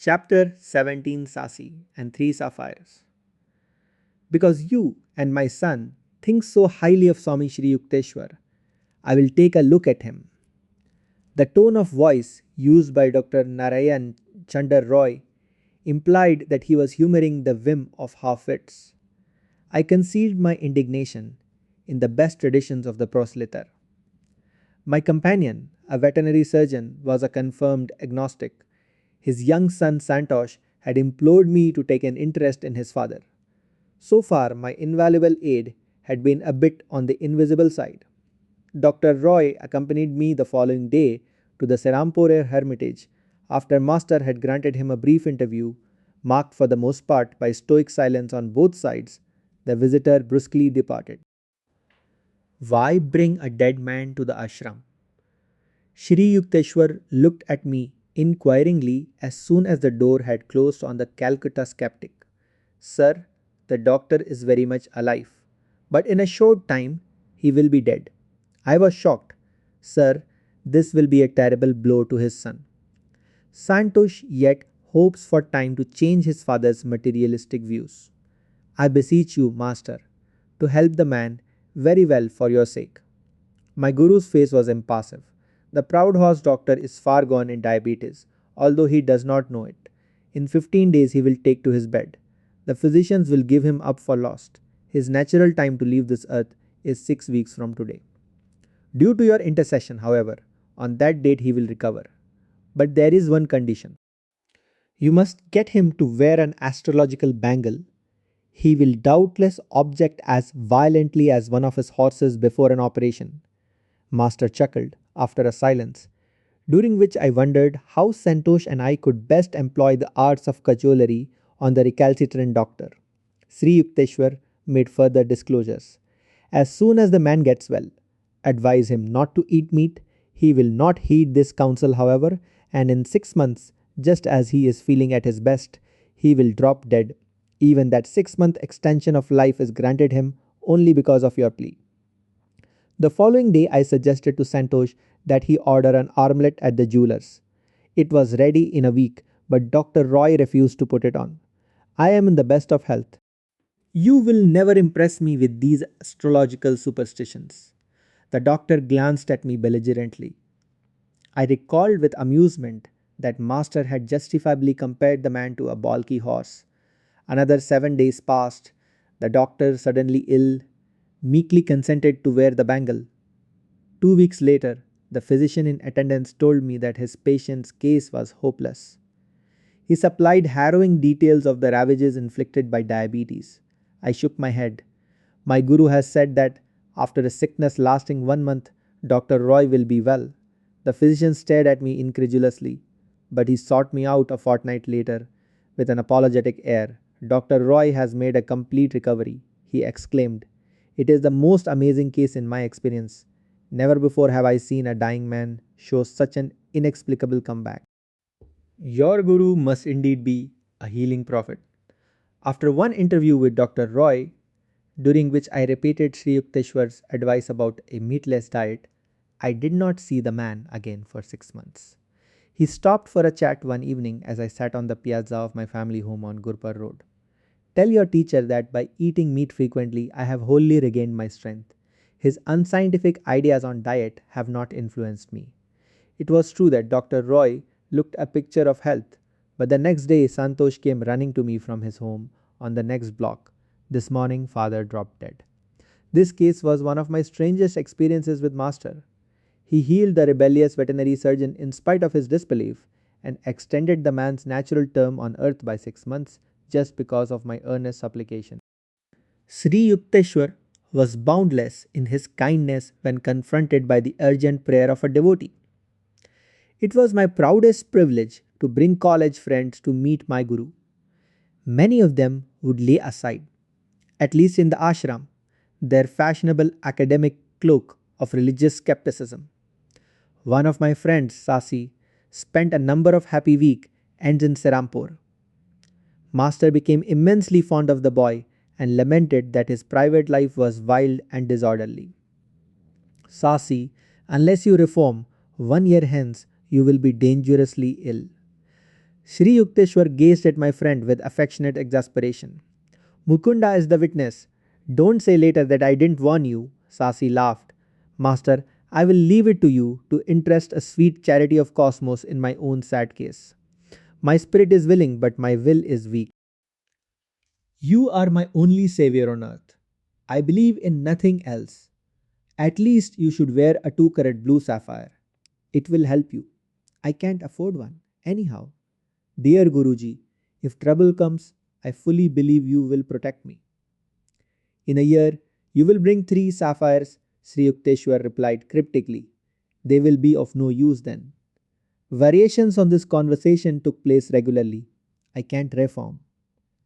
Chapter 17 Sasi and Three Sapphires. Because you and my son think so highly of Swami Sri Yukteswar, I will take a look at him. The tone of voice used by Dr. Narayan Chandar Roy implied that he was humoring the whim of half-wits. I concealed my indignation in the best traditions of the proselyter. My companion, a veterinary surgeon, was a confirmed agnostic. His young son Santosh had implored me to take an interest in his father. So far, my invaluable aid had been a bit on the invisible side. Dr. Roy accompanied me the following day to the Serampore hermitage after Master had granted him a brief interview, marked for the most part by stoic silence on both sides. The visitor brusquely departed. Why bring a dead man to the ashram? Sri Yukteswar looked at me inquiringly as soon as the door had closed on the Calcutta skeptic. Sir, the doctor is very much alive, but in a short time he will be dead. I was shocked. Sir, this will be a terrible blow to his son. Santosh yet hopes for time to change his father's materialistic views. I beseech you, Master, to help the man very well for your sake. My guru's face was impassive. The proud horse doctor is far gone in diabetes, although he does not know it. In 15 days he will take to his bed. The physicians will give him up for lost. His natural time to leave this earth is 6 weeks from today. Due to your intercession, however, on that date he will recover. But there is one condition. You must get him to wear an astrological bangle. He will doubtless object as violently as one of his horses before an operation. Master chuckled after a silence, during which I wondered how Santosh and I could best employ the arts of cajolery on the recalcitrant doctor. Sri Yukteswar made further disclosures. As soon as the man gets well, advise him not to eat meat. He will not heed this counsel, however, and in 6 months, just as he is feeling at his best, he will drop dead. Even that 6 month extension of life is granted him only because of your plea. The following day, I suggested to Santosh that he order an armlet at the jeweler's. It was ready in a week, but Dr. Roy refused to put it on. I am in the best of health. You will never impress me with these astrological superstitions. The doctor glanced at me belligerently. I recalled with amusement that Master had justifiably compared the man to a balky horse. Another 7 days passed. The doctor, suddenly ill, meekly consented to wear the bangle. 2 weeks later, the physician in attendance told me that his patient's case was hopeless. He supplied harrowing details of the ravages inflicted by diabetes. I shook my head. My guru has said that after a sickness lasting 1 month, Dr. Roy will be well. The physician stared at me incredulously, but he sought me out a fortnight later with an apologetic air. Dr. Roy has made a complete recovery, he exclaimed. It is the most amazing case in my experience. Never before have I seen a dying man show such an inexplicable comeback. Your guru must indeed be a healing prophet. After one interview with Dr. Roy, during which I repeated Sri Yukteswar's advice about a meatless diet, I did not see the man again for 6 months. He stopped for a chat one evening as I sat on the piazza of my family home on Gurpur Road. Tell your teacher that by eating meat frequently, I have wholly regained my strength. His unscientific ideas on diet have not influenced me. It was true that Dr. Roy looked a picture of health, but the next day Santosh came running to me from his home on the next block. This morning, father dropped dead. This case was one of my strangest experiences with Master. He healed the rebellious veterinary surgeon in spite of his disbelief and extended the man's natural term on earth by 6 months just because of my earnest supplication. Sri Yukteswar was boundless in his kindness when confronted by the urgent prayer of a devotee. It was my proudest privilege to bring college friends to meet my guru. Many of them would lay aside, at least in the ashram, their fashionable academic cloak of religious skepticism. One of my friends, Sasi, spent a number of happy weeks ends in Serampore. Master became immensely fond of the boy and lamented that his private life was wild and disorderly. Sasi, unless you reform, 1 year hence you will be dangerously ill. Sri Yukteswar gazed at my friend with affectionate exasperation. Mukunda is the witness. Don't say later that I didn't warn you, Sasi laughed. Master, I will leave it to you to interest a sweet charity of cosmos in my own sad case. My spirit is willing, but my will is weak. You are my only savior on earth. I believe in nothing else. At least you should wear a 2 carat blue sapphire. It will help you. I can't afford one, anyhow. Dear Guruji, if trouble comes, I fully believe you will protect me. In a year, you will bring 3 sapphires, Sri Yukteswar replied cryptically. They will be of no use then. Variations on this conversation took place regularly. I can't reform,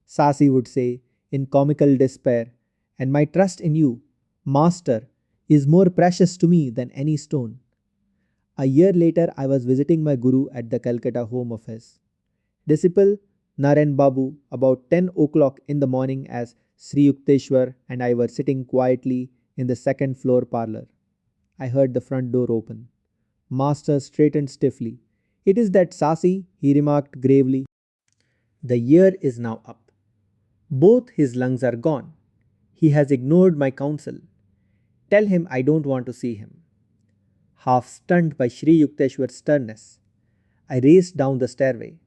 Sasi would say in comical despair, and my trust in you, Master, is more precious to me than any stone. A year later, I was visiting my Guru at the Calcutta home of his. Disciple Naren Babu, about 10 o'clock in the morning, as Sri Yukteswar and I were sitting quietly in the second floor parlor. I heard the front door open. Master straightened stiffly. It is that Sasi, he remarked gravely. The year is now up. Both his lungs are gone. He has ignored my counsel. Tell him I don't want to see him. Half stunned by Sri Yukteswar's sternness, I raced down the stairway.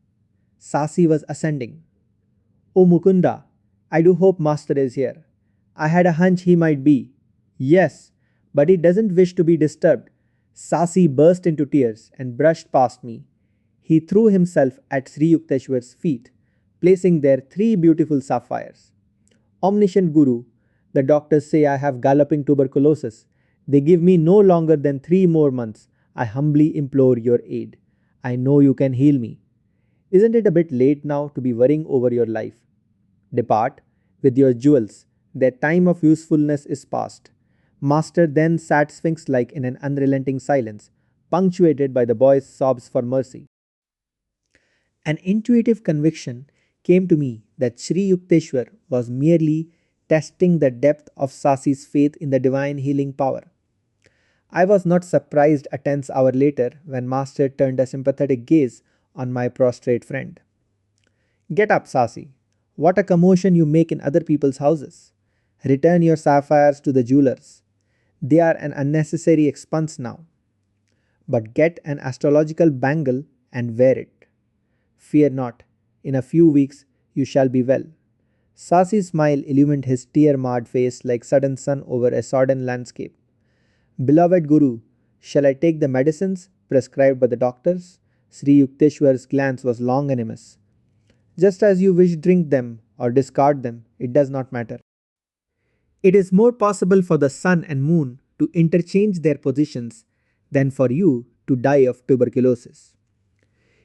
Sasi was ascending. Oh Mukunda, I do hope Master is here. I had a hunch he might be. Yes, but he doesn't wish to be disturbed. Sasi burst into tears and brushed past me. He threw himself at Sri Yukteswar's feet, placing there 3 beautiful sapphires. Omniscient Guru, the doctors say I have galloping tuberculosis. They give me no longer than 3 more months. I humbly implore your aid. I know you can heal me. Isn't it a bit late now to be worrying over your life? Depart with your jewels. Their time of usefulness is past. Master then sat sphinx like in an unrelenting silence, punctuated by the boy's sobs for mercy. An intuitive conviction came to me that Sri Yukteswar was merely testing the depth of Sasi's faith in the divine healing power. I was not surprised a tense hour later when Master turned a sympathetic gaze on my prostrate friend. Get up, Sasi. What a commotion you make in other people's houses. Return your sapphires to the jewelers. They are an unnecessary expense now. But get an astrological bangle and wear it. Fear not, in a few weeks you shall be well. Sasi's smile illumined his tear-marred face like sudden sun over a sodden landscape. Beloved Guru, shall I take the medicines prescribed by the doctors? Sri Yukteswar's glance was longanimous. Just as you wish, drink them or discard them, it does not matter. It is more possible for the sun and moon to interchange their positions than for you to die of tuberculosis.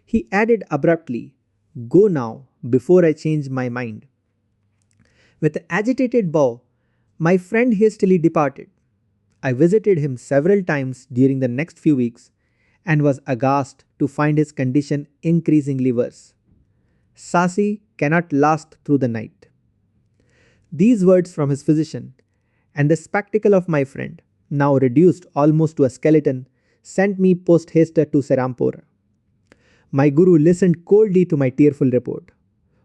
He added abruptly, Go now, before I change my mind. With an agitated bow, my friend hastily departed. I visited him several times during the next few weeks and was aghast to find his condition increasingly worse. Sasi cannot last through the night. These words from his physician and the spectacle of my friend, now reduced almost to a skeleton, sent me post haste to Serampore. My guru listened coldly to my tearful report.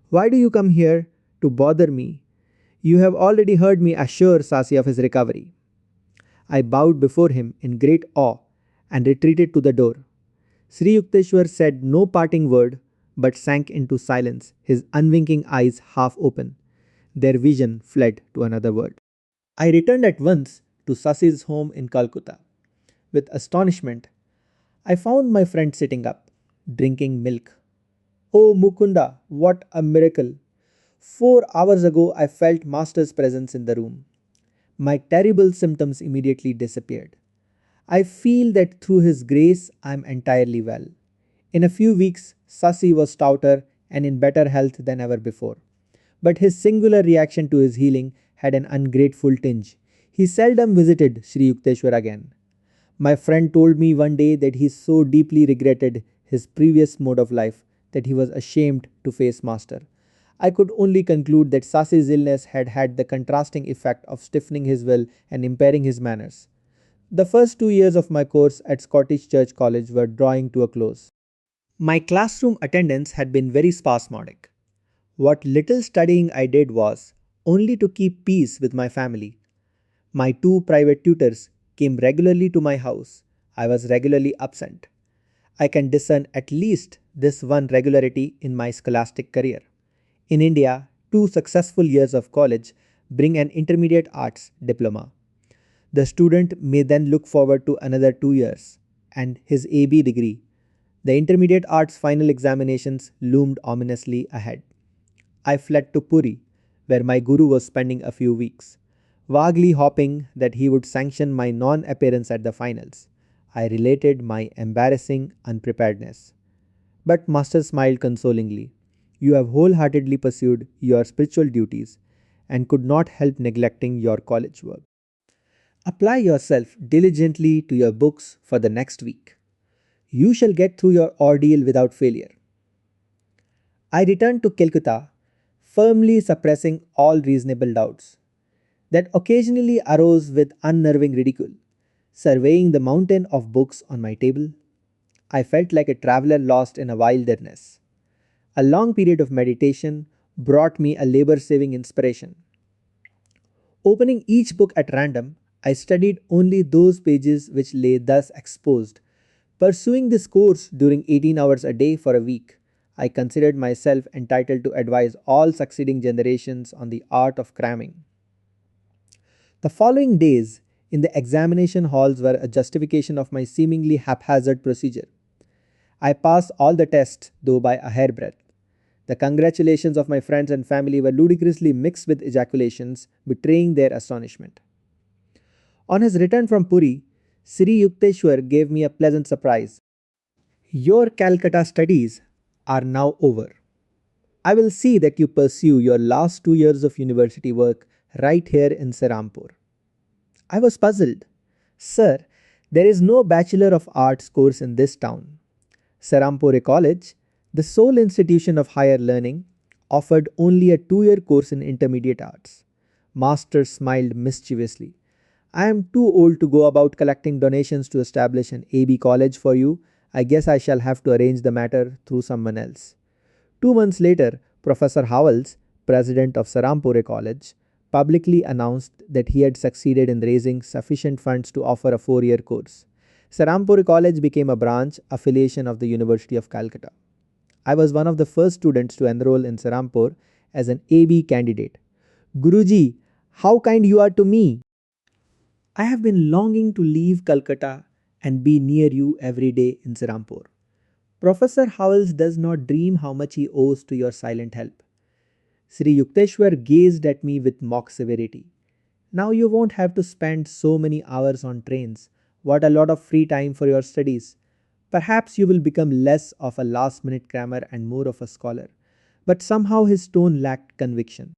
Why do you come here to bother me? You have already heard me assure Sasi of his recovery. I bowed before him in great awe and retreated to the door. Sri Yukteswar said no parting word but sank into silence, his unwinking eyes half open. Their vision fled to another world. I returned at once to Sasi's home in Calcutta. With astonishment, I found my friend sitting up, drinking milk. Oh Mukunda, what a miracle! 4 hours ago I felt Master's presence in the room. My terrible symptoms immediately disappeared. I feel that through His grace I am entirely well. In a few weeks, Sasi was stouter and in better health than ever before. But his singular reaction to his healing had an ungrateful tinge. He seldom visited Sri Yukteswar again. My friend told me one day that he so deeply regretted his previous mode of life that he was ashamed to face Master. I could only conclude that Sasi's illness had had the contrasting effect of stiffening his will and impairing his manners. The first 2 years of my course at Scottish Church College were drawing to a close. My classroom attendance had been very spasmodic. What little studying I did was only to keep peace with my family. My two private tutors came regularly to my house. I was regularly absent. I can discern at least this one regularity in my scholastic career. In India, 2 successful years of college bring an intermediate arts diploma. The student may then look forward to another 2 years and his AB degree. The intermediate arts final examinations loomed ominously ahead. I fled to Puri, where my guru was spending a few weeks, vaguely hoping that he would sanction my non appearance at the finals. I related my embarrassing unpreparedness. But Master smiled consolingly. You have wholeheartedly pursued your spiritual duties and could not help neglecting your college work. Apply yourself diligently to your books for the next week. You shall get through your ordeal without failure. I returned to Calcutta, firmly suppressing all reasonable doubts that occasionally arose with unnerving ridicule. Surveying the mountain of books on my table, I felt like a traveler lost in a wilderness. A long period of meditation brought me a labor saving inspiration. Opening each book at random, I studied only those pages which lay thus exposed. Pursuing this course during 18 hours a day for a week, I considered myself entitled to advise all succeeding generations on the art of cramming. The following days in the examination halls were a justification of my seemingly haphazard procedure. I passed all the tests, though by a hairbreadth. The congratulations of my friends and family were ludicrously mixed with ejaculations, betraying their astonishment. On his return from Puri, Sri Yukteswar gave me a pleasant surprise. Your Calcutta studies are now over. I will see that you pursue your last 2 years of university work right here in Serampur. I was puzzled. Sir, there is no Bachelor of Arts course in this town. Serampore College, the sole institution of higher learning, offered only a 2 year course in intermediate arts. Master smiled mischievously. I am too old to go about collecting donations to establish an AB college for you. I guess I shall have to arrange the matter through someone else. 2 months later, Professor Howells, president of Serampore College, publicly announced that he had succeeded in raising sufficient funds to offer a 4 year course. Serampore College became a branch affiliation of the University of Calcutta. I was one of the first students to enroll in Serampore as an AB candidate. Guruji, how kind you are to me! I have been longing to leave Calcutta and be near you every day in Serampore. Professor Howells does not dream how much he owes to your silent help. Sri Yukteswar gazed at me with mock severity. Now you won't have to spend so many hours on trains. What a lot of free time for your studies. Perhaps you will become less of a last minute crammer and more of a scholar. But somehow his tone lacked conviction.